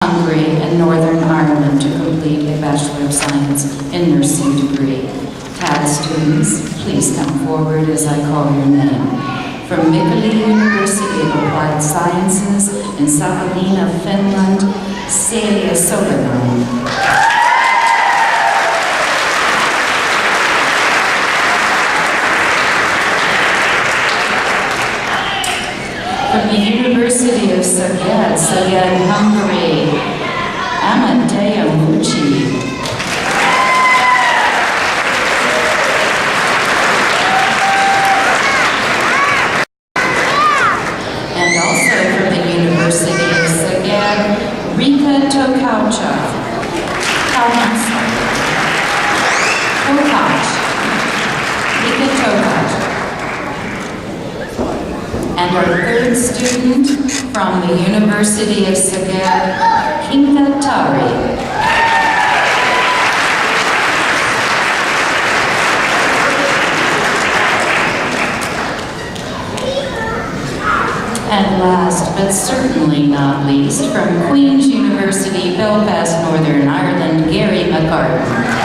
Hungary, and Northern Ireland to complete a Bachelor of Science in Nursing degree. TAD students, please come forward as I call your name. From Mikkeli University of Applied Sciences in Savonlinna, Finland, Celia Soderman. From the University of Szeged, Hungary, Amadeo Mucci. And also from the University of Szeged, Rika Tokaucha. Rika Tokaucha. And our third student from the University of Szeged, Kinga Tari. And last, but certainly not least, from Queen's University, Belfast, Northern Ireland, Gary McCartan.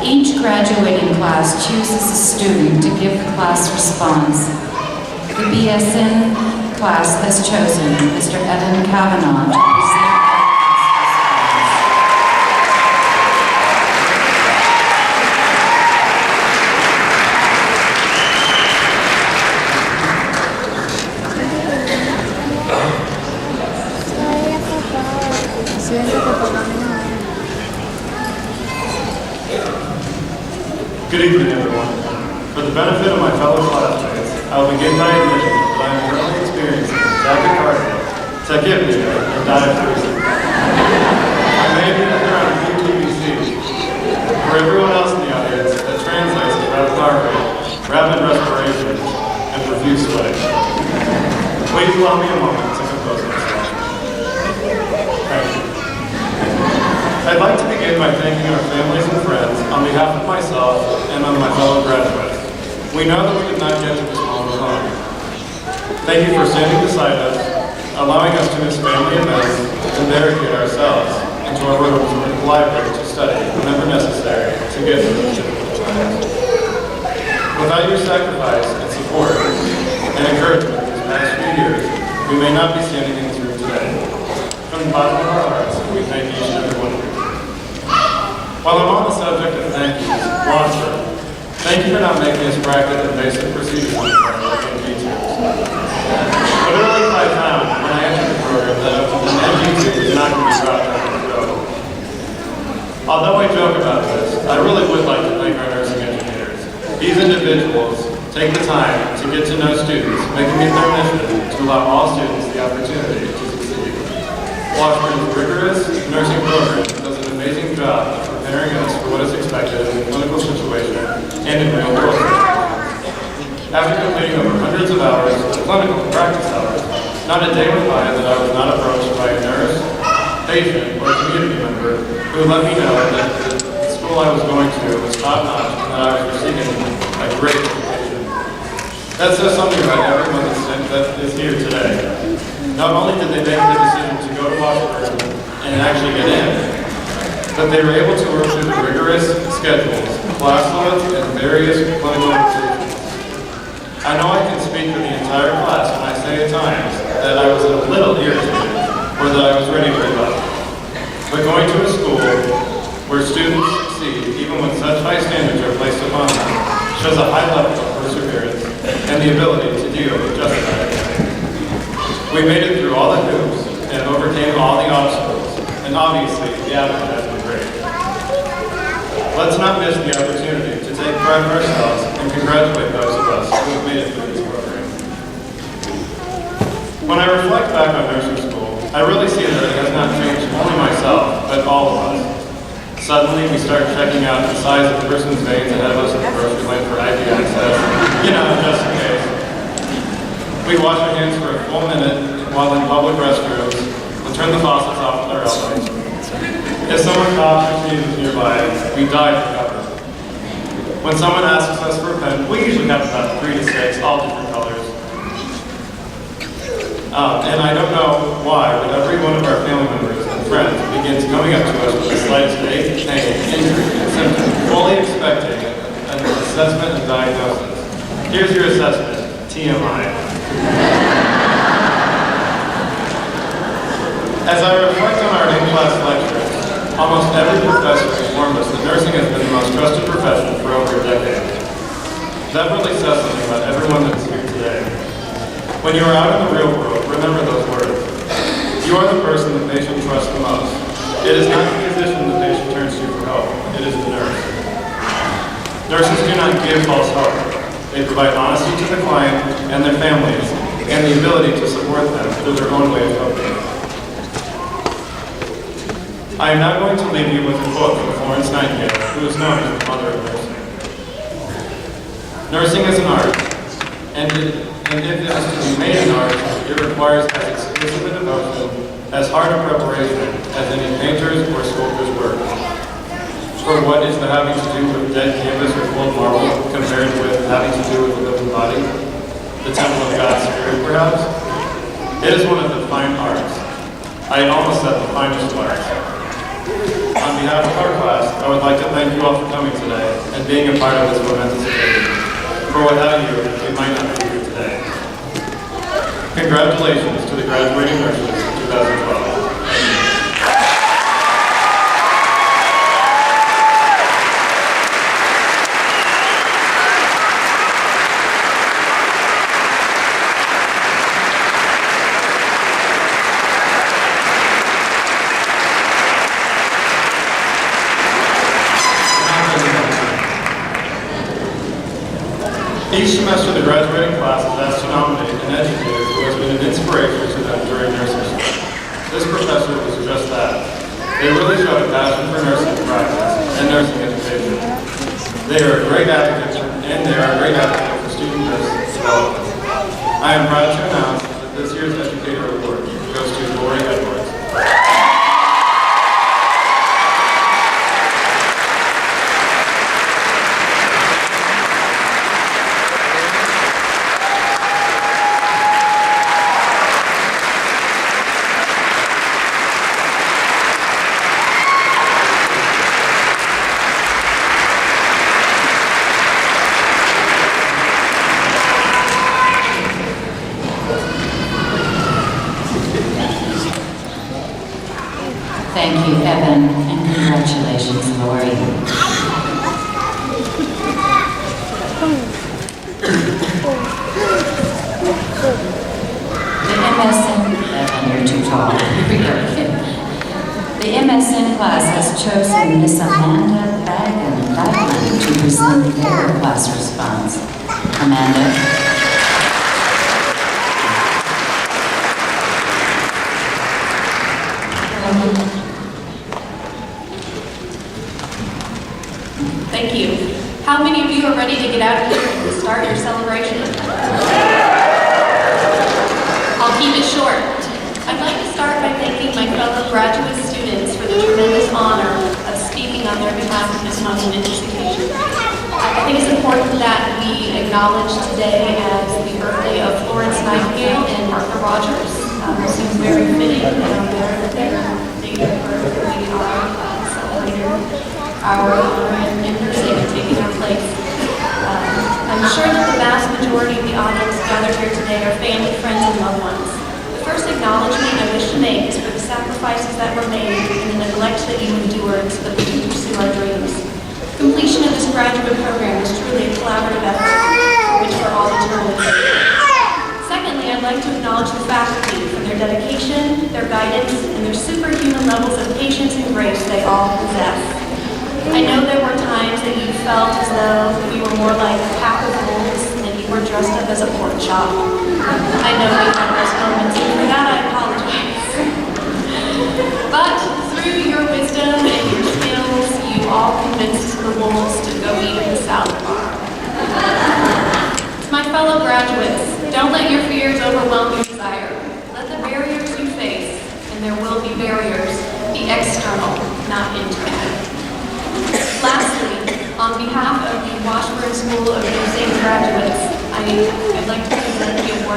Each graduating class chooses a student to give the class response. The BSN class has chosen Mr. Evan Kavanaugh to present Good evening, everyone. For the benefit of my fellow classmates, I will begin by admitting that I am currently experiencing tachycardia, tachypnea, and diaphoresis. I may be around PTBC. For everyone else in the audience, that translates to rapid heart rate, rapid respiration, and profuse sweating. Please allow me a moment to compose myself. Thank you. I'd like to begin by thanking our families and friends on behalf of myself and on my fellow graduates. We know that we could not get to this moment alone. Thank you for standing beside us, allowing us to miss family events and barricade ourselves into our rooms or the library to study whenever necessary to get to the difficult times. Without your sacrifice and support and encouragement these past few years, we may not be standing in this room today. From the bottom of our hearts, we thank each and every one of you. While I'm on the subject of thank yous, Washburn, thank you for not making us practice the basic procedures on the MG2. But early I found when I entered the program that an MG2 was not going to be dropped out of the road. Although I joke about this, I really would like to thank our nursing engineers. These individuals take the time to get to know students, making it their mission to allow all students the opportunity to succeed. Washburn's rigorous nursing program does an amazing job of preparing us for what is expected in a clinical situation and in real world situations. After completing over hundreds of hours of clinical practice hours, not a day went by that I was not approached by a nurse, patient, or community member who let me know that the school I was going to was top-notch and that I was receiving a great education. That says something about everyone that is here today. Not only did they make the decision to go to Washburn and actually get in, but they were able to work through the rigorous schedules, class loads, and various clinical rotations. I know I can speak for the entire class when I say at times that I was a little irritated or that I was ready to give up. But going to a school where students succeed, even when such high standards are placed upon them, shows a high level of perseverance and the ability to deal with just that. We made it through all the hoops and overcame all the obstacles, and obviously the outcome has been great. Let's not miss the opportunity to take pride in ourselves and congratulate those of us who have made it through this program. When I reflect back on nursing school, I really see that it has not changed only myself, but all of us. Suddenly, we start checking out the size of the person's veins ahead of us at the grocery lane for IV access, just in case. We wash our hands for a full minute while in public restrooms and turn the faucets off with our elbows. If someone coughs or sneezes nearby, we dive for cover. When someone asks us for a pen, we usually have about 3 to 6, all different colors. And I don't know why, but every one of our family members and friends begins coming up to us with the slightest ache, pain, injury, and symptom, fully expecting an assessment and diagnosis. Here's your assessment, TMI. As I reflect on our in-class lectures, almost every professor informed us that nursing has been the most trusted profession for over a decade. That really says something about everyone that's here today. When you are out in the real world, remember those words. You are the person the patient trusts the most. It is not the physician the patient turns to for help. It is the nurse. Nurses do not give false hope. They provide honesty to the client and their families and the ability to support them through their own way of coping. I am now going to leave you with a quote from Florence Nightingale, who is known as the mother of nursing. Nursing is an art, and if it is to be made an art, it requires as exclusive a devotion, as hard a preparation as any painter's or sculptor's work. For what is the having to do with dead canvas or cold marble compared with having to do with the living body? The temple of God's Spirit, perhaps? It is one of the fine arts. I had almost said the finest of arts. On behalf of our class, I would like to thank you all for coming today and being a part of this momentous occasion. For without you, we might not be here today. Congratulations to the graduating nurses of 2012. Each semester, the graduating class is asked to nominate an educator who has been an inspiration to them during nursing school. This professor was just that. They really showed a passion for nursing practice and nursing education. They are a great advocate for student nurse development. I am proud to announce that this year's educator award goes to Lori Edwards. Thank you, Evan, and congratulations, Lori. The MSN, Evan, you're too tall. Here we go, kid. The MSN class has chosen Miss Amanda Baglan to present their class response. Amanda. Thank you. How many of you are ready to get out of here and start your celebration? I'll keep it short. I'd like to start by thanking my fellow graduate students for the tremendous honor of speaking on their behalf at this momentous occasion. I think it's important that we acknowledge today as the birthday of Florence Nightingale and Martha Rogers. It seems very fitting that their date of birth we are celebrating our honor in nursing and taking our place. I'm sure that the vast majority of the audience gathered here today are family, friends, and loved ones. The first acknowledgement I wish to make is for the sacrifices that were made and the neglect that you endured so that we can pursue our dreams. Completion of this graduate program is truly a collaborative effort for which we're all eternally grateful. Secondly, I'd like to acknowledge the faculty for their dedication, their guidance, and their superhuman levels of patience and grace they all possess. I know there were times that you felt as though we were more like a pack of wolves and you were dressed up as a pork chop. I know we had those moments, and for that I apologize. But through your wisdom and your skills, you all convinced the wolves to go eat in the salad bar. To my fellow graduates, don't let your fears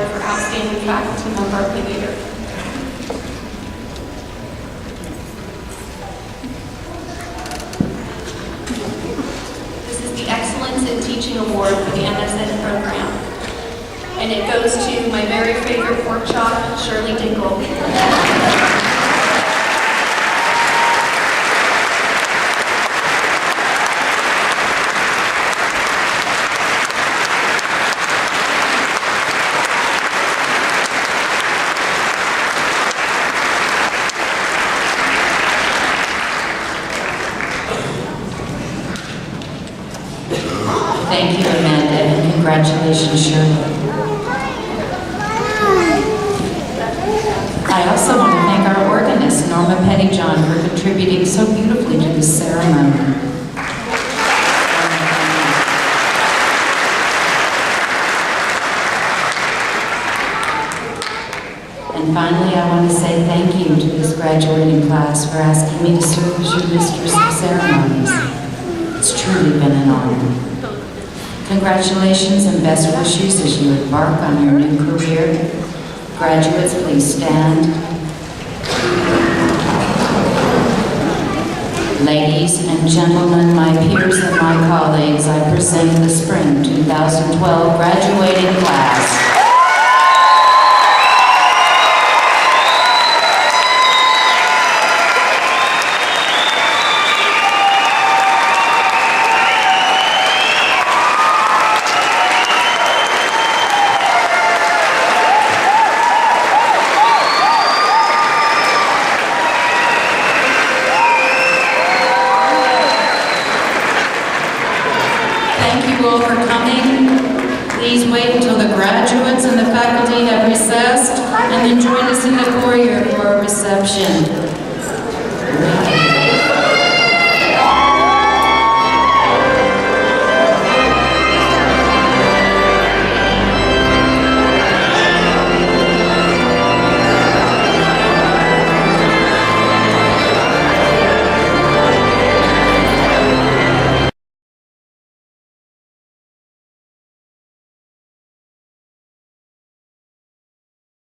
Award for Outstanding Faculty Member of the Year. This is the Excellence in Teaching Award for the MSN program. And it goes to my very favorite pork chop, Shirley Dinkle. Thank you, Amanda, and congratulations, Shirley. I also want to thank our organist, Norma Pettyjohn, for contributing so beautifully to this ceremony. And finally, I want to say thank you to this graduating class for asking me to serve as your mistress of ceremonies. It's truly been an honor. Congratulations and best wishes as you embark on your new career. Graduates, please stand. Ladies and gentlemen, my peers and my colleagues, I present the Spring 2012 graduating class. Thank you all for coming. Please wait until the graduates and the faculty have recessed, and then join us in the foyer for a reception.